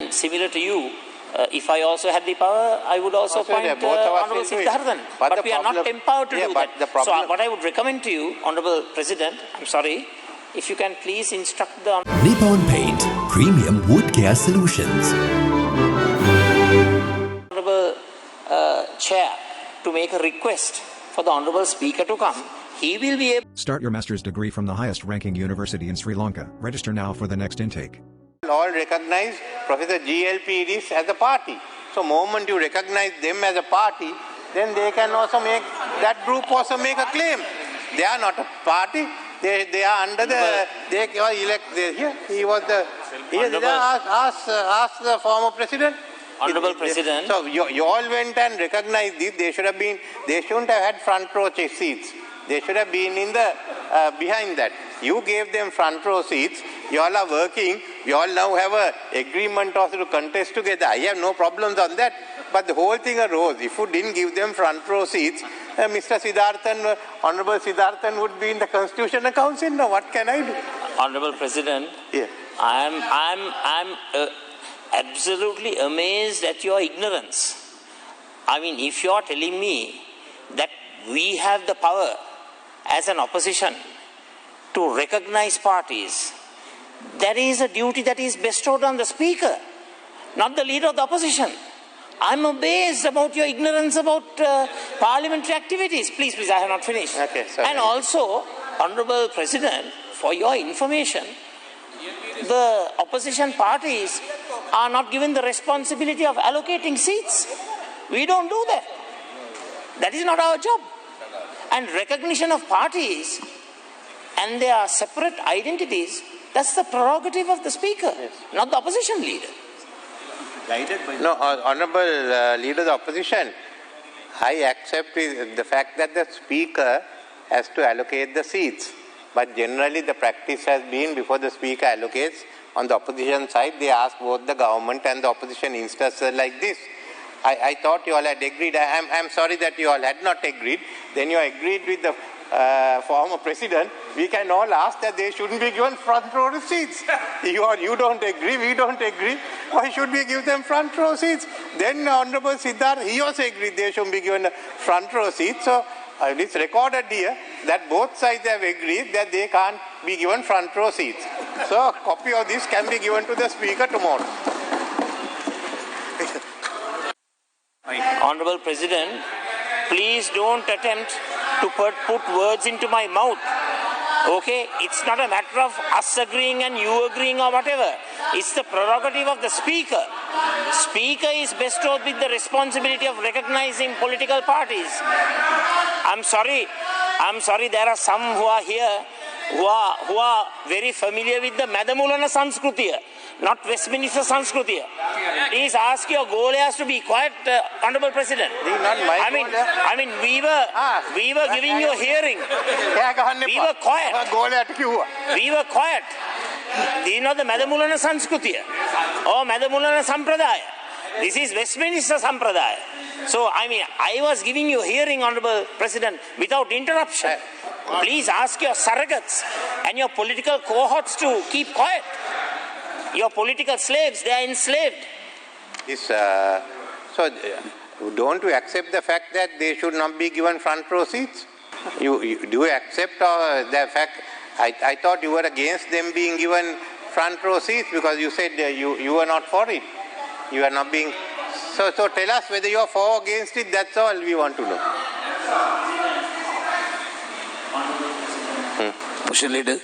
mean, similar to you, if I also had the power, I would also appoint Honorable Siddharthan. But we are not empowered to do that. So what I would recommend to you, Honorable President, I'm sorry, if you can please instruct the Nippon Paint Premium Wood Care Solutions. Honorable Chair to make a request for the Honorable Speaker to come. He will be able. Start your master's degree from the highest ranking university in Sri Lanka. Register now for the next intake. All recognize Professor GLPDs as a party. So moment you recognize them as a party, then they can also make, that group also make a claim. They are not a party. They are under the, they were elected here. He was the, ask the former president. Honorable President. So you all went and recognized this. They shouldn't have had front row seats. They should have been in the, behind that. You gave them front row seats. You all are working. We all now have an agreement also to contest together. I have no problems on that. But the whole thing arose. If you didn't give them front row seats, Mr. Siddharthan, Honorable Siddharthan would be in the Constitutional Council. Now what can I do? Honorable President, I'm absolutely amazed at your ignorance. I mean, if you are telling me that we have the power as an opposition to recognize parties, that is a duty that is bestowed on the Speaker, not the Leader of the Opposition. I'm amazed about your ignorance about parliamentary activities. Please, I have not finished. Okay, sorry. And also, Honorable President, for your information, the opposition parties are not given the responsibility of allocating seats. We don't do that. That is not our job. And recognition of parties and their separate identities, that's the prerogative of the Speaker, not the opposition leader. No, Honorable Leader of the Opposition, I accept the fact that the Speaker has to allocate the seats. But generally the practice has been, before the Speaker allocates, on the opposition side, they ask both the government and the opposition instances like this. I thought you all had agreed. I'm sorry that you all had not agreed. Then you agreed with the former president. We can all ask that they shouldn't be given front row seats. You don't agree, we don't agree. Why should we give them front row seats? Then Honorable Siddharth, he also agreed they shouldn't be given front row seats. So it's recorded here that both sides have agreed that they can't be given front row seats. So a copy of this can be given to the Speaker tomorrow. Honorable President, please don't attempt to put words into my mouth. Okay? It's not a matter of us agreeing and you agreeing or whatever. It's the prerogative of the Speaker. Speaker is bestowed with the responsibility of recognizing political parties. I'm sorry, there are some who are here who are very familiar with the Madamulana Sanskrutiya, not Westminster Sanskrutiya. Please ask your golayas to be quiet, Honorable President. I mean, we were giving you a hearing. We were quiet. We were quiet. This is not the Madamulana Sanskrutiya or Madamulana Sampradaya. This is Westminster Sampradaya. So, I was giving you a hearing, Honorable President, without interruption. Please ask your surrogates and your political cohorts to keep quiet. Your political slaves, they are enslaved. So, don't you accept the fact that they should not be given front row seats? Do you accept the fact? I thought you were against them being given front row seats because you said you were not for it. You are not being. So tell us whether you are for or against it. That's all we want to know. Motion Leader.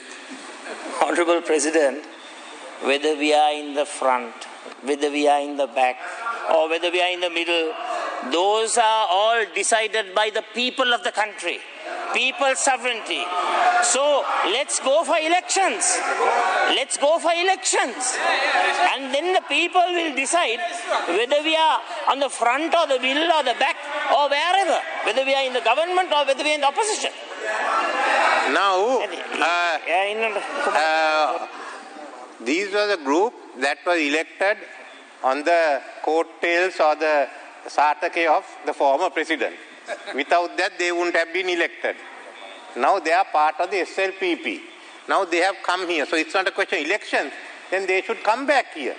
Honorable President, whether we are in the front, whether we are in the back, or whether we are in the middle, those are all decided by the people of the country. People's sovereignty. So let's go for elections. Let's go for elections. And then the people will decide whether we are on the front or the middle or the back or wherever, whether we are in the government or whether we are in the opposition. Now, these were the group that was elected on the coattails or the satake of the former president. Without that, they wouldn't have been elected. Now they are part of the SLPP. Now they have come here. So it's not a question of elections. Then they should come back here.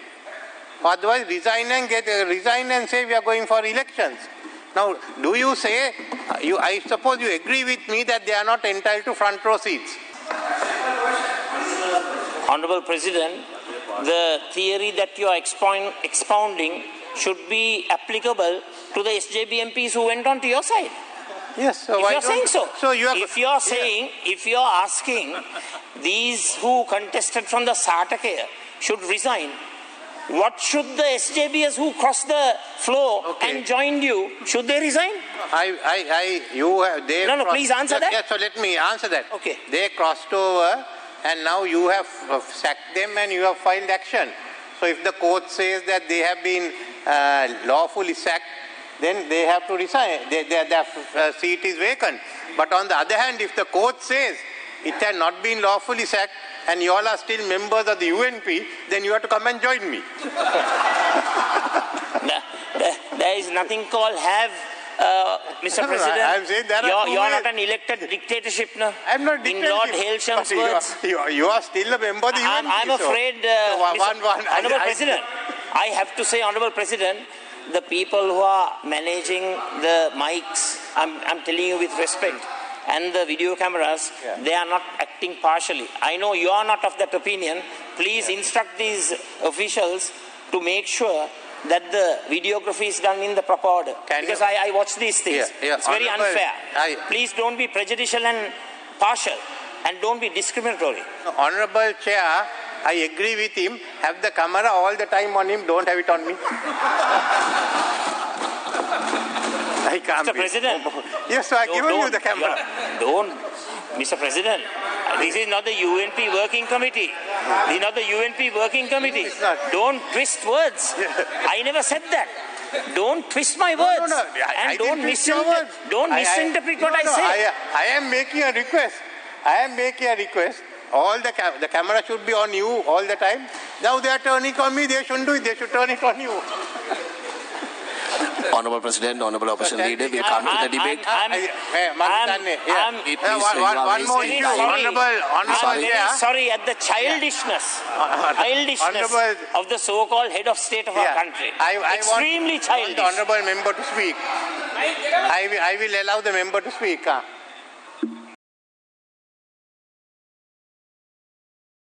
Otherwise, resign and say we are going for elections. Now, do you say, I suppose you agree with me that they are not entitled to front row seats? Honorable President, the theory that you are expounding should be applicable to the SJB MPs who went on to your side. Yes, so if you are saying so. If you are saying, if you are asking these who contested from the Satakaya should resign, what should the SJBs who crossed the floor and joined you, should they resign? No, please answer that. Yes, so let me answer that. Okay. They crossed over and now you have sacked them and you have filed action. So if the court says that they have been lawfully sacked, then they have to resign. Their seat is vacant. But on the other hand, if the court says it has not been lawfully sacked and you all are still members of the UNP, then you have to come and join me. There is nothing called have, Mr. President. I'm saying that you are not an elected dictatorship, no? I'm not dictatorship. In Lord Hailsham's words. You are still a member of the UNP. I'm afraid, Honourable President, I have to say, Honourable President, the people who are managing the mics, I'm telling you with respect, and the video cameras, they are not acting partially. I know you are not of that opinion. Please instruct these officials to make sure that the videography is done in the proper order. Because I watch these things. It's very unfair. Please don't be prejudicial and partial, and don't be discriminatory. Honourable Chair, I agree with him. Have the camera all the time on him. Don't have it on me. I can't. Mr. President. Yes, so I've given you the camera. Mr. President. This is not the UNP working committee. This is not the UNP working committee. Don't twist words. I never said that. Don't twist my words. No. And don't misinterpret what I say. I am making a request. All the camera should be on you all the time. Now they are turning on me. They shouldn't do it. They should turn it on you. Honourable President, Honourable Opposition Leader, we come to the debate. One more issue, Honourable Chair. Sorry at the childishness of the so-called head of state of our country. Extremely childish. I want the Honourable Member to speak. I will allow the member to speak.